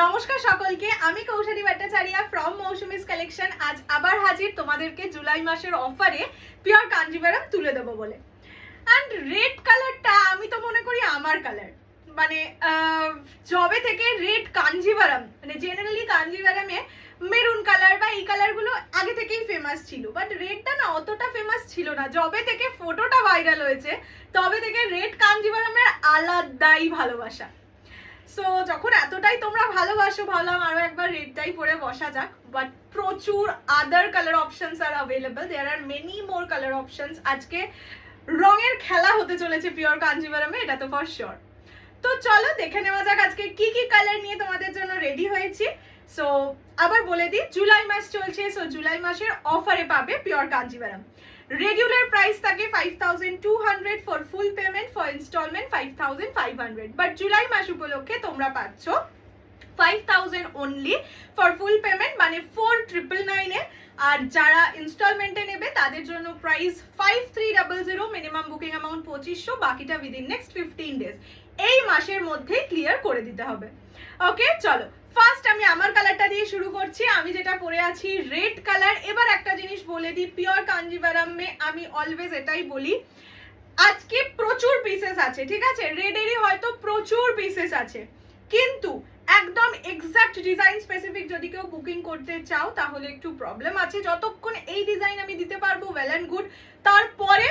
নমস্কার সকলকে, আমি কৌশালী ভট্টাচার্য ফ্রম মৌসুমিস কালেকশন। আজ আবার হাজির তোমাদেরকে জুলাই মাসের অফারে পিওর কাঞ্জিভারাম তুলে দেবো বলে। অ্যান্ড রেড কালারটা আমি তো মনে করি আমার কালার, মানে জবে থেকে রেড কাঞ্জিভারাম, মানে জেনারেলি কাঞ্জিভারামে মেরুন কালার বা এই কালারগুলো আগে থেকেই ফেমাস ছিল, বাট রেডটা না অতটা ফেমাস ছিল না। জবে থেকে ফটোটা ভাইরাল হয়েছে তবে থেকে রেড কাঞ্জিভারামের আলাদাই ভালোবাসা। সো যখন এতটাই তোমরা ভালোবাসো, ভাবলাম আরো একবার রেডটাই পরে বসা যাক। বাট প্রচুর other colour options are available, there are many more colour options. আজকে রঙের খেলা হতে চলেছে পিওর কাঞ্জিভারামে, এটা তো ফর শিওর। তো চলো দেখে নেওয়া যাক আজকে কি কি কালার নিয়ে তোমাদের জন্য রেডি হয়েছি। সো আবার বলে দিই, জুলাই মাস চলছে, সো জুলাই মাসের অফারে পাবে পিওর কাঞ্জিভারাম। রেগুলার প্রাইস থাকে 5200, for full payment, for instalment 5500, but July মাস উপলক্ষে তোমরা পাচ্ছ 5000 অনলি ফর ফুল পেমেন্ট, মানে 4999 এ। আর যারা ইনস্টলমেন্টে নেবে তাদের জন্য প্রাইস 5300, মিনিমাম বুকিং অ্যামাউন্ট 2500, বাকিটা উইদিন নেক্সট 15 ডেজ। এই মাসের মধ্যেই ক্লিয়ার করে দিতে হবে। ওকে চলো, ফার্স্ট আমি আমার কালারটা দিয়ে শুরু করছি। আমি যেটা পরে আছি রেড কালার। এবার একটা জিনিস বলে দিই, পিওর কাঞ্জিভারামে আমি অলওয়েজ এটাই বলি, আজকে প্রচুর পিসেস আছে, ঠিক আছে? রেডেরই হয়তো প্রচুর পিসেস আছে, কিন্তু একদম এক্সাক্ট ডিজাইন স্পেসিফিক যদি কেউ বুকিং করতে চাও তাহলে একটু প্রবলেম আছে। যতক্ষণ এই ডিজাইন আমি দিতে পারবো ওয়েল অ্যান্ড গুড, তারপরে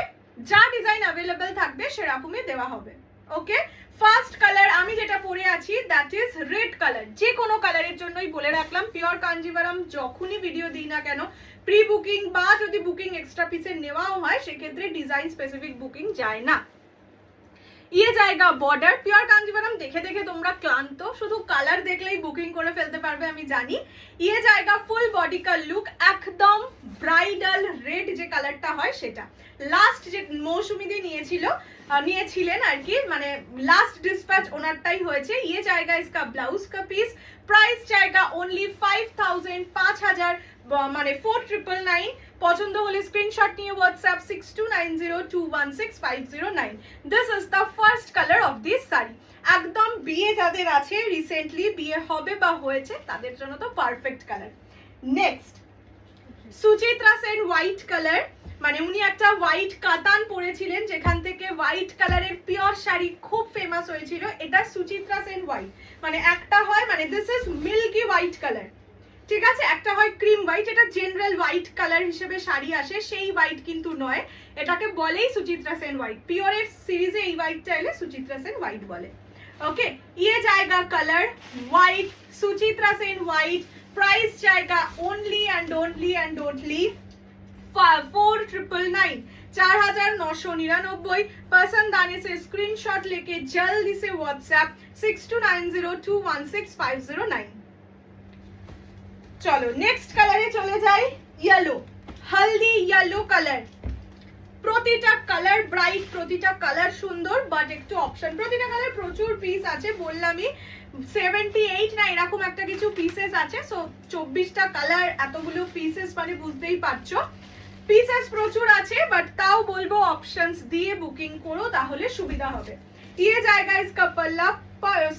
যা ডিজাইন অ্যাভেলেবেল থাকবে সেরকমই দেওয়া হবে। ওকে, ফার্স্ট কালার আমি যেটা পরে আছি দ্যাট ইজ রেড কালার। যে কোনো কালারের জন্যই বলে রাখলাম, পিওর কাঞ্জিভারাম যখনই ভিডিও দিই না কেন, প্রি বুকিং বা যদি বুকিং এক্সট্রা পিসের নেওয়াও হয় সেক্ষেত্রে ডিজাইন স্পেসিফিক বুকিং যায় না। ইয়ে জায়গা বর্ডার, পিওর কাঞ্জিভারাম দেখে দেখে তোমরা ক্লান্ত, শুধু কালার দেখলেই বুকিং করে ফেলতে পারবে আমি জানি। ইয়ে জায়গা ফুল বডি কা লুক, একদম ব্রাইডাল রেড যে কালারটা হয় সেটা। লাস্ট যে মৌসুমি দিয়ে নিয়েছিলেন আর কি, মানে লাস্ট ডিসপ্যাচ ওনারটাই হয়েছে। ইয়ে জায়গা ইসকা ব্লাউজ কা পিস, প্রাইস জায়গা অনলি 5000, 5000, মানে 4999। পছন্দ হলে স্ক্রিনশট নিয়ে WhatsApp 6290216509। This is the first colour of this sari. একদম বিয়ে যাদের আছে, রিসেন্টলি বিয়ে হবে বা হয়েছে, তাদের জন্য তো perfect colour. Next Suchitra Sen white colour, মানে উনি একটা হোয়াইট কাতান পরেছিলেন যেখান থেকে হোয়াইট কালারের পিওর শাড়ি খুব ফেমাস হয়েছিল। এটা সুচিত্রা সেন হোয়াইট, মানে একটা হয়, মানে this is milky white colour, ঠিক আছে? একটা হয় ক্রিম হোয়াইট, এটা জেনারেল হোয়াইট কালার হিসেবে শাড়ি আসে, সেই হোয়াইট কিন্তু নয়, এটাকে বলেই সুচিত্রা সেন হোয়াইট। পিওরের সিরিজে এই হোয়াইটটা এলে সুচিত্রা সেন হোয়াইট বলে। ওকে, ইয়ে জায়গা colour white, Suchitra Sen white, price जाएगा only and only and only 4999, 4999। पसंद आने से स्क्रीनशॉट लेके जल्दी से व्हाट्सएप 6290216509। चलो नेक्स्ट कलरे चले जाए, येलो, हल्दी येलो कलर। প্রতিটা কালার ব্রাইট, প্রতিটা কালার সুন্দর, বাট একটু অপশন। প্রতিটা কালার প্রচুর পিস আছে, বললামই 78 না এরকম একটা কিছু পিসেস আছে। সো 24টা কালার, এতগুলো পিসেস, মানে বুঝতেই পারছো পিসেস প্রচুর আছে, বাট তাও বলবো অপশনস দিয়ে বুকিং করো তাহলে সুবিধা হবে। ये जाएगा इसका पल्ला,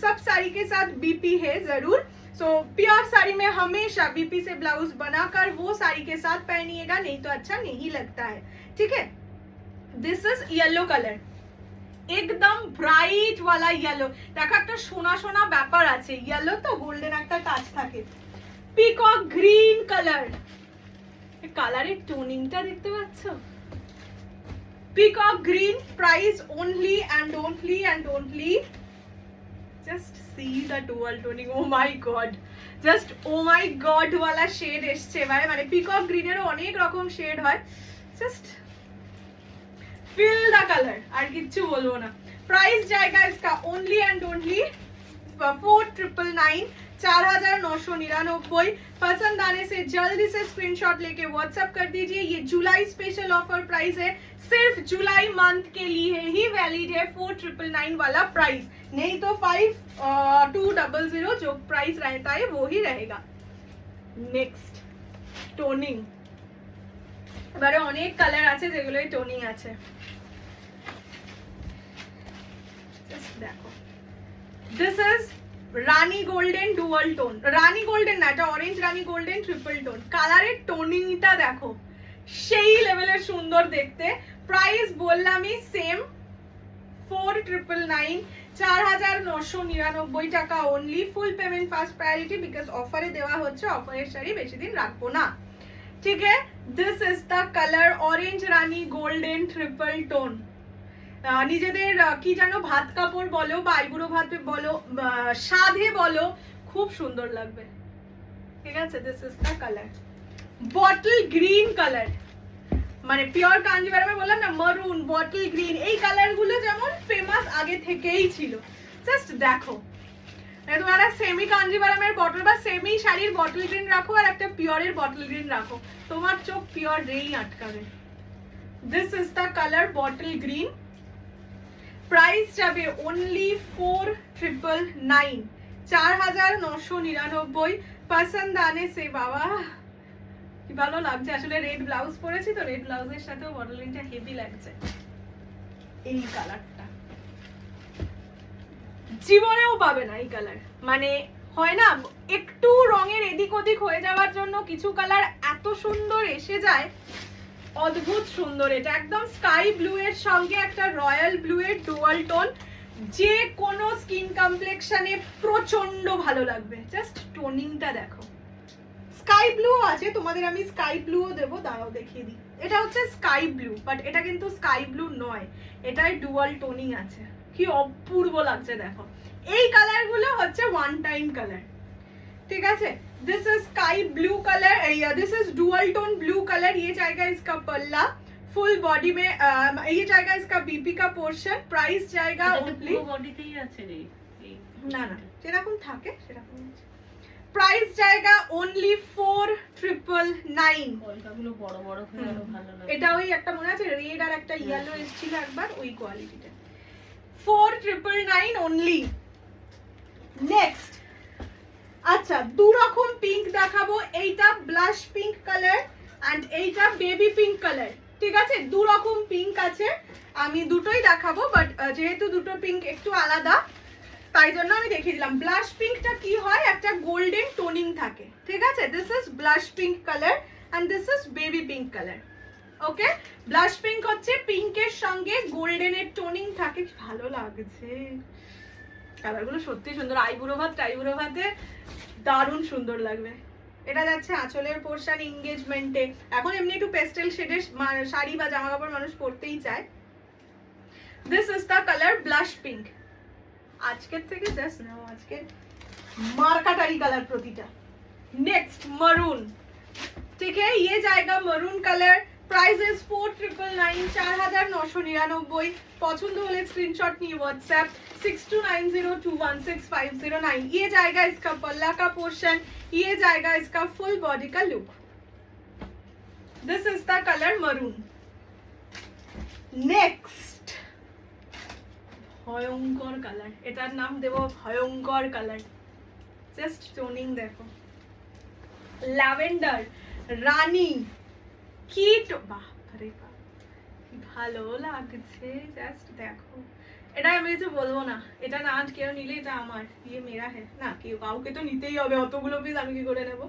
सब साड़ी के साथ बीपी है जरूर। सो प्योर साड़ी में हमेशा बीपी से ब्लाउज बनाकर वो साड़ी के साथ पहनिएगा, नहीं तो अच्छा नहीं लगता है, ठीक है? दिस इज येलो कलर, একদম ব্রাইট ওয়ালা ইয়েলো। দেখো একটা সোনা সোনা ব্যাপার আছে, ইয়েলো তো গোল্ডেন একটা টাচ থাকে। পিকক গ্রিন কালার, কালারের টোনিংটা দেখতে পাচ্ছ? Peacock green, price only and only and only, just see the dual toning, oh my god, just oh my god ওয়ালা শেড এসছে এবারে। মানে পিকক গ্রিনেরও অনেক রকম শেড হয়, জাস্ট ফিল দ্য কালার, আর কিচ্ছু বলবো না। प्राइस जाएगा इसका ओनली एंड ओनली 4999, 4999। पसंद आने से जल्दी से स्क्रीनशॉट लेके व्हाट्सएप कर दीजिए। ये जुलाई स्पेशल ऑफर प्राइस है, सिर्फ जुलाई मंथ के लिए ही वैलिड है 4999 वाला प्राइस, नहीं तो 5200 जो प्राइस रहता है वो ही रहेगा। नेक्स्ट टोनिंग, এবারে অনেক কালার আছে যেগুলোই টোনিং আছে। দেখো, this is Rani golden dual tone, Rani golden না, এটা অরেঞ্জ রানী গোল্ডেন ট্রিপল টোন। কালারের টোনিংটা দেখো, সেই লেভেলের সুন্দর দেখতে। প্রাইস বললামই সেম 4999, 4999 টাকা only. Full payment first priority, because অফারে দেওয়া হচ্ছে, অফারের শাড়ি বেশি দিন রাখবো না, ঠিক আছে। This is the colour orange Rani golden triple tone. নিজেদের কি জানো ভাত কাপড় বলো বা আইবুড়ো ভাত বলো, সাধে বলো, খুব সুন্দর লাগবে, ঠিক আছে। This is the colour bottle green colour, মানে পিওর কাঞ্জিভারামে বললাম না মারুন, বটল গ্রিন, এই কালার গুলো যেমন ফেমাস আগে থেকেই ছিল। জাস্ট দেখো, তোমরা সেমি কাঞ্জিভারামের বটল বা সেমি শাড়ির বটল গ্রিন রাখো আর একটা পিওরের বটল গ্রিন রাখো, তোমার চোখ পিওর রেই আটকাবে। This is the colour bottle green. Price যাবে অনলি 4999, 4999। পছন্দ আনে সে বাবা, কি ভালো লাগছে। আসলে রেড ব্লাউজ পরেছি তো, রেড ব্লাউজের সাথেও বটল গ্রিনটা হেভি লাগছে। এই কালারটা জীবনেও পাবে না এই কালার, মানে হয় না একটু রঙের এদিক ওদিক হয়ে যাওয়ার জন্য কিছু কালার এত সুন্দর এসে যায়, অদ্ভুত সুন্দর। এটা একদম স্কাই ব্লু এর সঙ্গে একটা রয়্যাল ব্লু এর ডুয়াল টোন, যে কোনো স্কিন কমপ্লেক্সনে প্রচন্ড ভালো লাগবে। জাস্ট টোনিংটা দেখো, স্কাই ব্লু আছে, তোমাদের আমি স্কাই ব্লুও দেবো, দাঁড়াও দেখিয়ে দিই। এটা হচ্ছে স্কাই ব্লু, বাট এটা কিন্তু স্কাই ব্লু নয়, এটাই ডুয়াল টোনিং আছে, কি অপূর্ব লাগছে দেখো। এই কালার গুলো হচ্ছে ওয়ান টাইম কালার, ठीक है। This is sky blue colour, this is dual tone blue colour. ये जाएगा इसका पल्ला, फुल बॉडी में ये जाएगा इसका बीपी का पोर्शन। प्राइस जाएगा ओनली বডিতেই আছে রে, না না যেরকম থাকে সেরকম। প্রাইস জায়গা অনলি 4999। কলকাগুলো বড় বড় হয়ে আরো ভালো লাগে। এটা ওই একটা মনে আছে রেড আর একটা ইয়েলো এসেছিল একবার, ওই কোয়ালিটিটা। 4999 অনলি। নেক্সট, আচ্ছা দু রকম পিঙ্ক দেখাবো, এইটা ব্লাশ পিঙ্ক কালার এন্ড এইটা বেবি পিঙ্ক কালার, ঠিক আছে। দু রকম পিঙ্ক আছে, আমি দুটোই দেখাবো, বাট যেহেতু দুটো পিঙ্ক একটু আলাদা তাই জন্য আমি দেখিয়ে দিলাম। ব্লাশ পিঙ্কটা কি হয়, একটা গোল্ডেন টোনিং থাকে, ঠিক আছে। This is blush pink colour and this is baby pink colour, okay. Blush pink হচ্ছে পিঙ্কের সঙ্গে গোল্ডেনের টোনিং থাকে, ভালো লাগছে। কালারগুলো সত্যি সুন্দর, আইবুড়ো ভাতে দারুণ সুন্দর লাগবে। এটা যাচ্ছে আঁচলের পোর্শন এনগেজমেন্টে, এখন এমনি একটু পেস্টেল শেডের শাড়ি বা জামা কাপড় মানুষ পরতেই চায়। This is the colour blush pink. আজকের থেকে জাস্ট নাও, আজকে মার্কাটারি কালার প্রতিটা। नेक्स्ट मरून, ठीक है, ये जाएगा मरून कलर। Price is 4999, 4999। पसंद होले स्क्रीनशॉट निये व्हाट्सएप 6290216509। ये जाएगा इसका पल्ला का पोर्शन, ये जाएगा इसका फुल बॉडी का look. This is the colour maroon. Next ভয়ঙ্কর কালার, এটার নাম দেব ভয়ঙ্কর কালার। জাস্ট টোনিং দেখো, ল্যাভেন্ডার রানী কিট, বাপরে বাপ কি ভালো লাগছে, জাস্ট দেখো। এটা আমি কিছু বলবো না, এটা না আজ কেউ নিলে এটা আমার, ইয়ে মেরা হ্যাঁ না, কেউ কাউকে তো নিতেই হবে, অতগুলো পিস আমি কি করে নেব।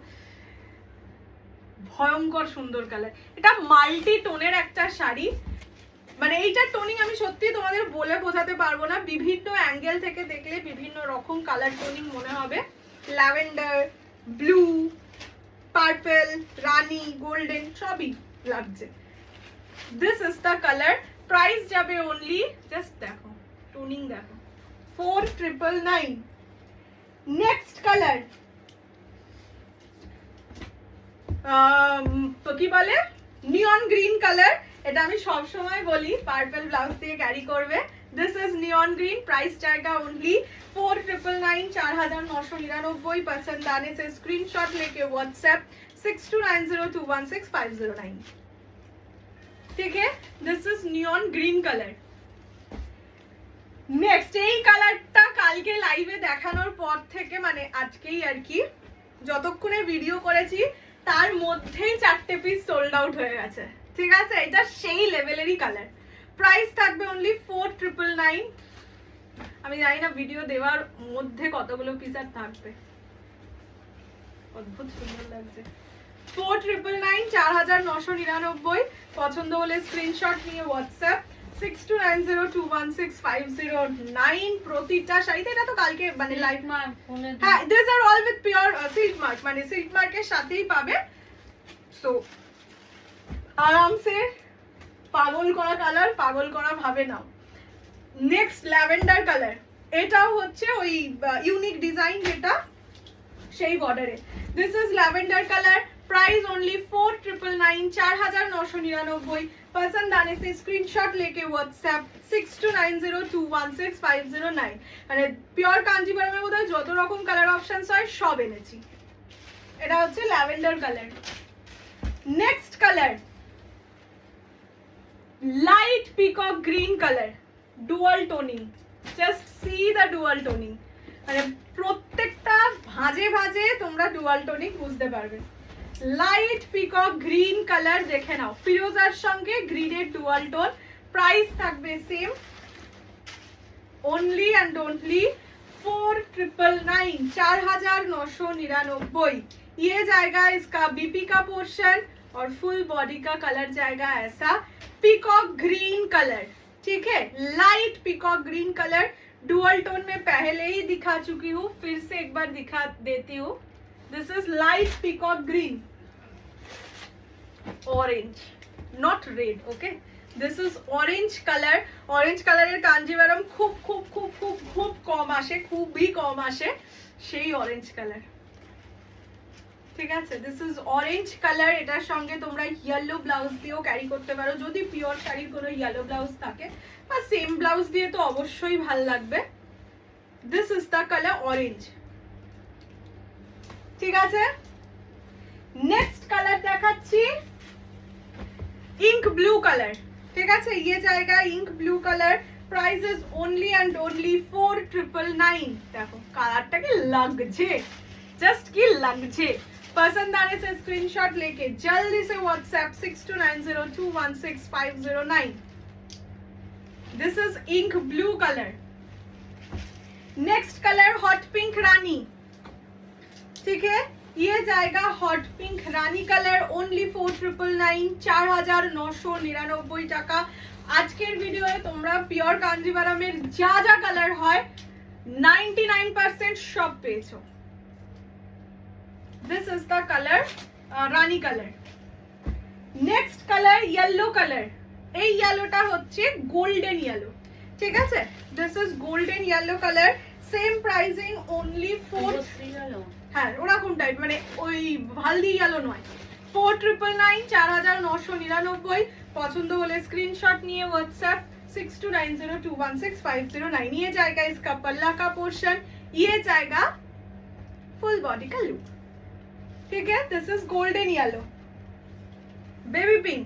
ভয়ঙ্কর সুন্দর কালার, এটা মাল্টি টোনের একটা শাড়ি, মানে এইটার টোনিং আমি সত্যি তোমাদের বলে বোঝাতে পারবো না, বিভিন্ন অ্যাঙ্গেল থেকে দেখলে বিভিন্ন রকম কালার টোনিং মনে হবে। ল্যাভেন্ডার, ব্লু, পার্পল, রানী, গোল্ডেন সবই লাগছে। This is the colour. Price যাবে অনলি, জাস্ট দেখো টোনিং দেখো, 4999। নেক্সট কালার কি বলে, নিয়ন গ্রিন কালার। এটা আমি সব সময় বলি, পার্পল ব্লাউজ দিয়ে ক্যারি করবে। This is neon green. Price जाएगा ओनली 4999, 4999। पसंद आने से स्क्रीनशॉट लेके व्हाट्सएप 6290216509, ठीक है। This is neon green colour. Next এই কালারটা কালকে লাইভে দেখানোর পর থেকে, মানে আজকেই আর কি, যতক্ষণে ভিডিও করেছি তার মধ্যেই 4টে পিস সোল্ড আউট হয়ে গেছে, ঠিক আছে। এটা সেই লেভেলেরই কালার। প্রাইস থাকবে অনলি 4999। আমি জানি না ভিডিও দেওয়ার মধ্যে কতগুলো পিস আর থাকবে। অদ্ভুত সুন্দর লাগছে। 4999 4999 পছন্দ হলে স্ক্রিনশট নিয়ে হোয়াটসঅ্যাপ 6290216509 প্রতিটা শাড়িতে। এটা তো কালকে মানে লাইভ হ্যাঁ, this are all with pure silk mark, মানে সিল্ক মার্কের সাথেই পাবে। সো আরামসে পাগল করা কালার, পাগল করা ভাবে নাও। নেক্সট ল্যাভেন্ডার কালার, এটাও হচ্ছে ওই ইউনিক ডিজাইন যেটা সেই বর্ডারে। This is lavender colour, price only 4999 4999। पसंद आने से स्क्रीनशॉट लेके व्हाट्सएप 6290216509। মানে পিওর কাঞ্জিভারমে বোধহয় যত রকম কালার অপশনস হয় সব এনেছি। এটা হচ্ছে lavender colour. Next colour light peacock green colour, dual toning. Just see the dual toning, মানে প্রত্যেকটা ভাঁজে ভাঁজে তোমরা ডুয়াল টোনিং বুঝতে পারবে। লাইট পিকক গ্রিন কালার দেখে নাও, ফিরোজার সঙ্গে গ্রিনের ডুয়াল টোন। প্রাইস থাকবে সেম, ओनली एंड ओनली 4999 4999। ये जाएगा इसका बीपी का पोर्शन और फुल बॉडी का कलर जाएगा ऐसा पीकॉक ग्रीन कलर, ठीक है। Light peacock green colour dual tone में पहले ही दिखा चुकी हूँ, फिर से एक बार दिखा देती हूँ। This is light peacock green, orange not red, okay. This is orange colour. Orange colour Kanjeevaram खूब खूब खूब खूब खूब कम आसे, खूब भी कम आसे সেই অরেঞ্জ কালার, ঠিক আছে। This is orange colour. এটার সঙ্গে তোমরা ইয়েলো ব্লাউজ দিয়েও ক্যারি করতে পারো যদি পিওর শাড়ির কোনো ইয়েলো ব্লাউজ থাকে, বা সেম ব্লাউজ দিয়ে তো অবশ্যই ভালো লাগবে। This is the colour orange, ঠিক আছে। নেক্সট কালার দেখাচ্ছি इंक ब्लू कलर, ठीक है। ये जाएगा ink blue colour. Price is only and only 4999। देखो कलरটা কি লাগছে, जस्ट কি লাগছে। पसंद आने से स्क्रीनशॉट लेके जल्दी से WhatsApp 6290216509। This is ink blue colour. Next colour hot pink rani, ठीक है। ये जाएगा hot pink rani colour, only 4999 4999 টাকা। আজকের ভিডিওয়ে তোমরা পিওর কাঞ্জিভারমের যা যা কালার হয় 99% সব পেয়েছো। This is the colour Rani colour. Next colour yellow colour. এই ইয়েলোটা হচ্ছে গোল্ডেন ইয়েলো, ঠিক আছে। This is golden yellow colour. Same pricing only 4 হ্যাঁ ওরকম টাইপ, মানে ওই হালদি ইয়েলো নয়। 4999 4999। পছন্দ হলে স্ক্রিনশট নিয়ে व्हाट्सएप 6290216509। ये जाएगा इसका पल्ला का पोर्शन, ये जाएगा फुल बॉडी का लुक, ठीक है। This is golden yellow. Baby pink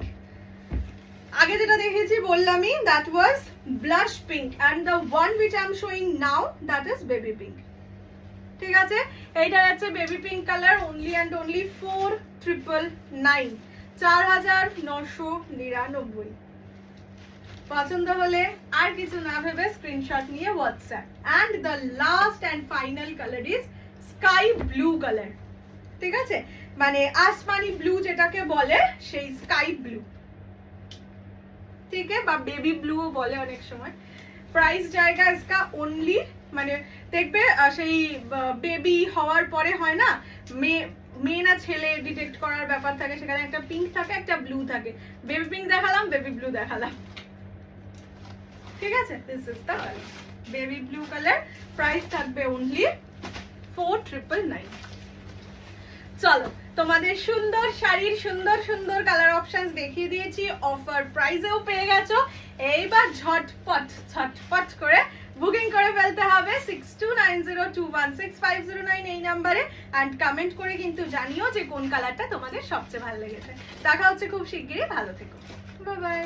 आगे যেটা দেখেছি বললামই, that was blush pink and the one which I am showing now that is baby pink, ঠিক আছে। এইটা হচ্ছে baby pink colour, only and only 4999 4999। পছন্দ হলে আর কিছু না ভেবে স্ক্রিনশট নিয়ে WhatsApp. And the last and final colour is sky blue colour, ঠিক আছে। মানে আসমানি ব্লু যেটাকে বলে সেই স্কাই ব্লু, ঠিক है, বা বেবি ব্লু বলে অনেক সময়। প্রাইস জায়গা इसका ओनली মানে দেখবে সেই বেবি হওয়ার পরে হয় না মেয়ে না ছেলে ডিটেক্ট করার ব্যাপার থাকে, সেখানে একটা পিঙ্ক থাকে একটা ব্লু থাকে। বেবি পিঙ্ক দেখালাম, বেবি ব্লু দেখালাম, ঠিক আছে। This is the colour baby blue colour. Price থাকবে ओनली 4999। চলো তোমাদের সুন্দর শাড়ির সুন্দর সুন্দর কালার অপশনস দেখিয়ে দিয়েছি, অফার প্রাইসেও পেয়ে গেছো। এইবার ঝটপট ঝটপট করে বুকিং করে ফেলতে হবে 6290216509 এই নাম্বারে। এন্ড কমেন্ট করে কিন্তু জানিও যে কোন কালারটা তোমাদের সবচেয়ে ভালো লেগেছে। দেখা হচ্ছে খুব শিগগিরই, ভালো থেকো, বাই বাই।